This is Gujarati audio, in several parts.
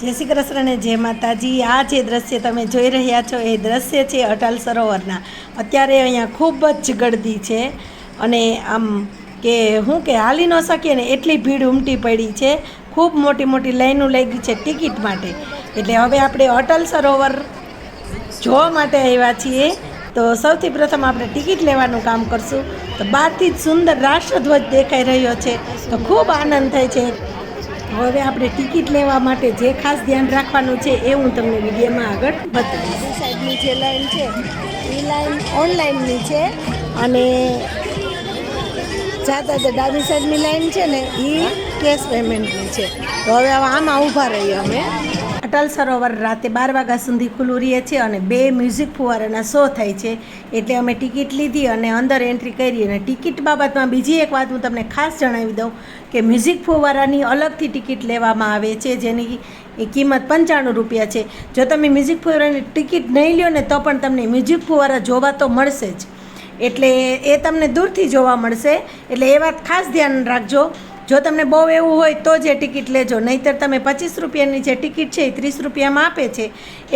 જય શ્રી કૃષ્ણ ને જય માતાજી। આ જે દ્રશ્ય તમે જોઈ રહ્યા છો એ દ્રશ્ય છે અટલ સરોવરના। અત્યારે અહીંયા ખૂબ જ ગળદી છે અને આમ કે હું કે હાલી ન શકીએ ને એટલી ભીડ ઉમટી પડી છે। ખૂબ મોટી મોટી લાઈનો લાગી છે ટિકિટ માટે। એટલે હવે આપણે અટલ સરોવર જોવા માટે આવ્યા છીએ। તો સૌથી પ્રથમ આપણે ટિકિટ લેવાનું કામ કરશું। તો બહારથી જ સુંદર રાષ્ટ્રધ્વજ દેખાઈ રહ્યો છે, તો ખૂબ આનંદ થાય છે। હવે આપણે ટિકિટ લેવા માટે જે ખાસ ધ્યાન રાખવાનું છે એ હું તમને વિડીયોમાં આગળ બતાવીશ। આ સાઈડની જે લાઈન છે એ લાઈન ઓનલાઈનની છે અને જાતા જે ડાબી સાઈડની લાઈન છે ને એ કેશ પેમેન્ટની છે। તો હવે આમાં ઊભા રહીએ અમે। અટલ સરોવર રાતે 12 વાગ્યા સુધી ખુલ્લું રહે છે અને 2 મ્યુઝિક ફુવારાના શો થાય છે। એટલે અમે ટિકિટ લીધી અને અંદર એન્ટ્રી કરી। અને ટિકિટ બાબતમાં બીજી એક વાત હું તમને ખાસ જણાવી દઉં કે મ્યુઝિક ફુવારાની અલગથી ટિકિટ લેવામાં આવે છે, જેની કિંમત 95 રૂપિયા છે। જો તમે મ્યુઝિક ફુવારાની ટિકિટ નહીં લ્યો ને તો પણ તમને મ્યુઝિક ફુવારા જોવા તો મળશે જ, એટલે એ તમને દૂરથી જોવા મળશે। એટલે એ વાત ખાસ ધ્યાન રાખજો। જો તમને બહુ એવું હોય તો જ એ ટિકિટ લેજો, નહીંતર તમે 25 રૂપિયાની જે ટિકિટ છે એ 30 રૂપિયામાં આપે છે,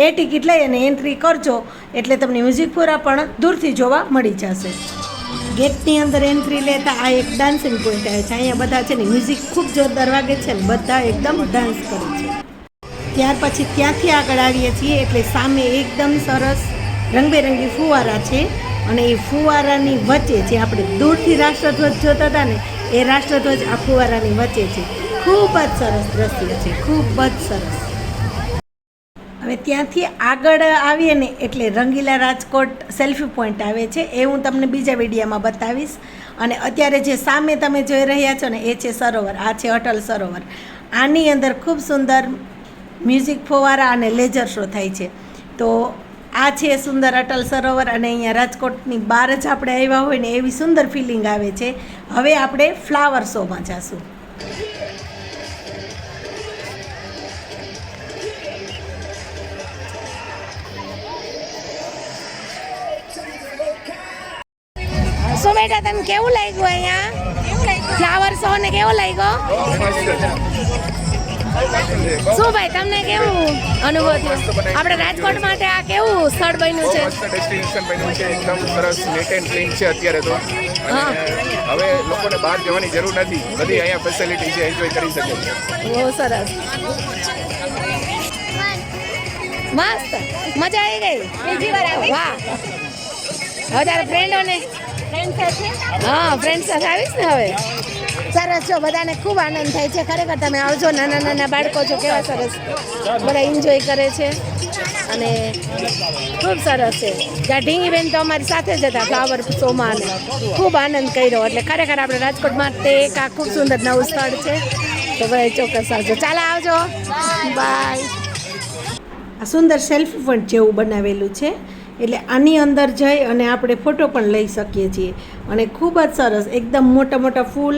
એ ટિકિટ લઈ અને એન્ટ્રી કરજો એટલે તમને મ્યુઝિક ફુવારા પણ દૂરથી જોવા મળી જશે। ગેટની અંદર એન્ટ્રી લેતા આ એક ડાન્સિંગ પોઈન્ટ આવે છે। અહીંયા બધા છે ને મ્યુઝિક ખૂબ જોરદાર વાગે છે ને બધા એકદમ ડાન્સ કરે છે। ત્યાર પછી ત્યાંથી આગળ આવીએ છીએ એટલે સામે એકદમ સરસ રંગબેરંગી ફુવારા છે અને એ ફુવારાની વચ્ચે જે આપણે દૂરથી રાષ્ટ્રધ્વજ જોતા હતા ને એ રાષ્ટ્રધ્વજ આ ફુવારાની વચ્ચે છે। ખૂબ જ સરસ દ્રશ્ય છે, ખૂબ જ સરસ। હવે ત્યાંથી આગળ આવીએ ને એટલે રંગીલા રાજકોટ સેલ્ફી પોઈન્ટ આવે છે, એ હું તમને બીજા વિડીયોમાં બતાવીશ। અને અત્યારે જે સામે તમે જોઈ રહ્યા છો ને એ છે સરોવર, આ છે અટલ સરોવર। આની અંદર ખૂબ સુંદર મ્યુઝિક ફુવારા અને લેઝર શો થાય છે। તો આ છે સુંદર અટલ સરોવર અને અહીંયા રાજકોટની બહાર જ આપણે આવ્યા હોય ને એવી સુંદર ફિલિંગ આવે છે। હવે આપણે ફ્લાવર શોમાં જઈશું। શું બેટા તમને કેવું લાગ્યું અહીંયા ફ્લાવર શો ને કેવો લાગ્યો? શું ભાઈ તમને કેવું અનુભવ થયો? આપણે રાજકોટ માટે આ કેવું સ્થળ બન્યું છે? ડેસ્ટિનેશન બન્યું છે, એકદમ સરસ નીટ એન્ડ ક્લીન છે અત્યારે તો। હવે લોકોને બહાર જવાની જરૂર નથી, બધી અહીંયા ફેસિલિટી છે, એન્જોય કરી શકે છે। બહુ સરસ, મસ્ત, મજા આવી ગઈ। વાહ, હવે તારા ફ્રેન્ડોને હા ફ્રેન્ડ સાથે આવીશ ને હવે। સરસ છો, બધાને ખૂબ આનંદ થાય છે। ખરેખર તમે આવજો, નાના નાના બાળકો છો, કેવા સરસ બધા એન્જોય કરે છે અને ખૂબ સરસ છે। જ્યાં ઢીંગીબેન તો અમારી સાથે જ હતા ફ્લાવર શોમાં અને ખૂબ આનંદ કર્યો। એટલે ખરેખર આપણે રાજકોટ માટે એક આ ખૂબ સુંદર નવું સ્થળ છે, તો બધા ચોક્કસ આવજો। ચાલો આવજો, બાય। આ સુંદર સેલ્ફી પોઈન્ટ જેવું બનાવેલું છે, એટલે આની અંદર જઈ અને આપણે ફોટો પણ લઈ શકીએ છીએ। અને ખૂબ જ સરસ એકદમ મોટા મોટા ફૂલ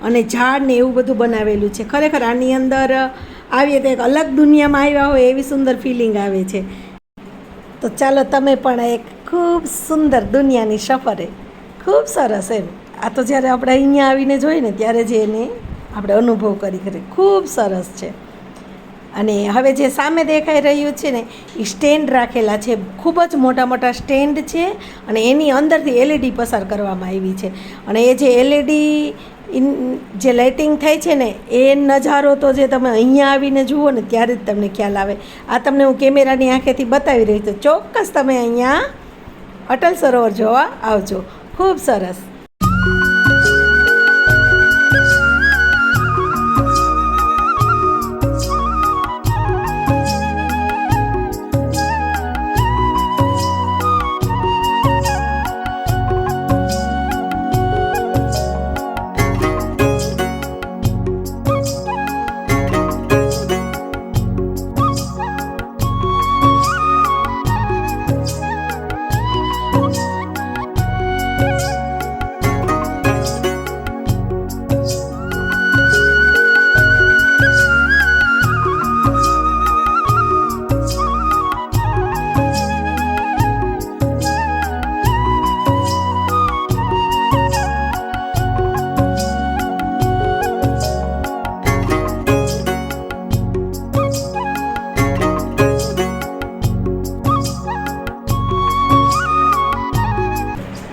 અને ઝાડ ને એવું બધું બનાવેલું છે। ખરેખર આની અંદર આવીએ તો એક અલગ દુનિયામાં આવ્યા હોય એવી સુંદર ફિલિંગ આવે છે। તો ચાલો તમે પણ એક ખૂબ સુંદર દુનિયાની સફરે, ખૂબ સરસ એમ। આ તો જ્યારે આપણે અહીંયા આવીને જોઈએ ને ત્યારે જ એને આપણે અનુભવ કરી ખૂબ સરસ છે। અને હવે જે સામે દેખાઈ રહ્યું છે ને એ સ્ટેન્ડ રાખેલા છે, ખૂબ જ મોટા મોટા સ્ટેન્ડ છે અને એની અંદરથી એલઈડી પસાર કરવામાં આવી છે। અને એ જે એલઈડી જે લાઇટિંગ થાય છે ને એ નજારો તો જે તમે અહીંયા આવીને જુઓ ને ત્યારે જ તમને ખ્યાલ આવે। આ તમને હું કેમેરાની આંખેથી બતાવી રહી છું, ચોક્કસ તમે અહીંયા અટલ સરોવર જોવા આવજો, ખૂબ સરસ।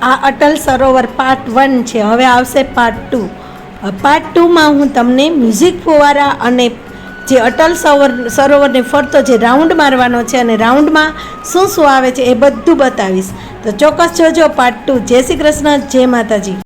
આ અટલ સરોવર પાર્ટ 1 છે. હવે આવશે પાર્ટ 2. પાર્ટ 2માં હું તમને મ્યુઝિક ફુવારા અને જે અટલ સરોવરને ફરતો જે રાઉન્ડ મારવાનો છે અને રાઉન્ડમાં શું શું આવે છે એ બધું બતાવીશ. તો ચોક્કસ જોજો પાર્ટ 2. જય શ્રી કૃષ્ણ, જય માતાજી.